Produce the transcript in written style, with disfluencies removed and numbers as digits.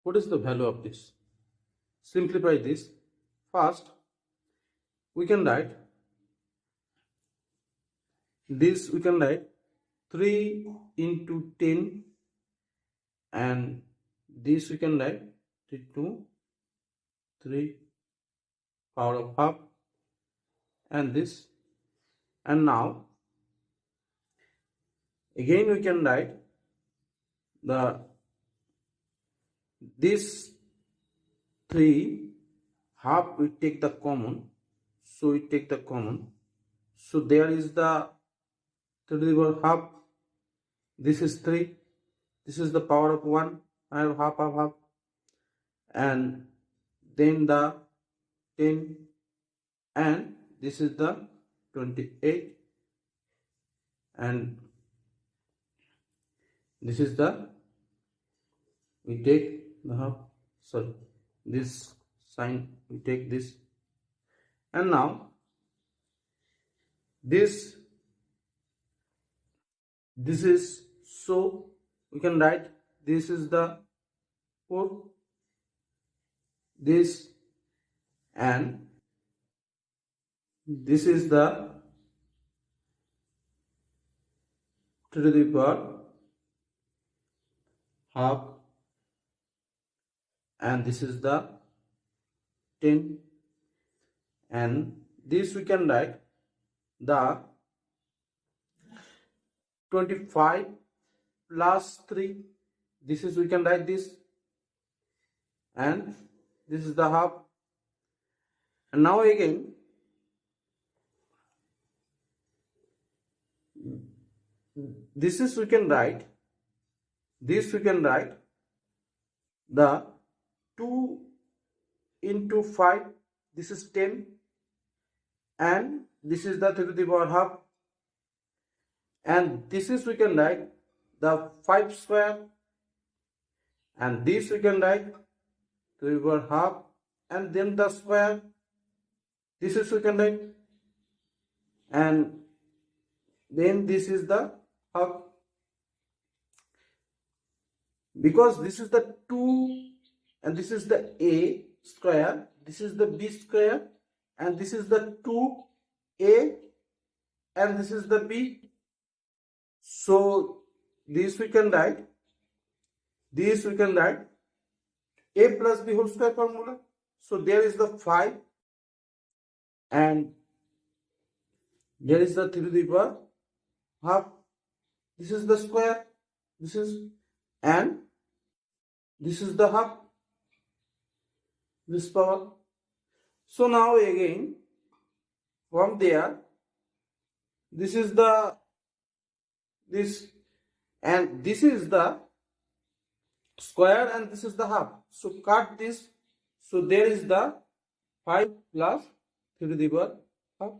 What is the value of this? Simplify this. First, we can write this. We can write 3 into 10, and this we can write 3 to 3 power of half, and this. And now again we can write this 3 half, we take the common, so we take the common, so there is the 3 to the power half. This is 3, this is the power of 1, I have half, and then the 10, and this is the 28, and this is the, we take the half, sorry, this sign, we take this, and now this is, so we can write this is the 4, this, and this is the 3 to the power half, and this is the 10, and this we can write the 25 plus 3, this is, we can write this, and this is the half. And now again this is, we can write this, we can write the 2 into 5, this is 10, and this is the 3 to the power half, and this is, we can write the 5 square, and this we can write 3 to the power half, and then the square, this is, we can write, and then this is the half, because this is the 2 and this is the a square, this is the b square, and this is the 2a, and this is the b. So this we can write, this we can write a plus b whole square formula. So there is the 5, and there is the 3 to the power half, this is the square, this is, and this is the half, this power. So now again from there, this is the, this, and this is the square, and this is the half, so cut this, so there is the 5 plus 3 to the power half.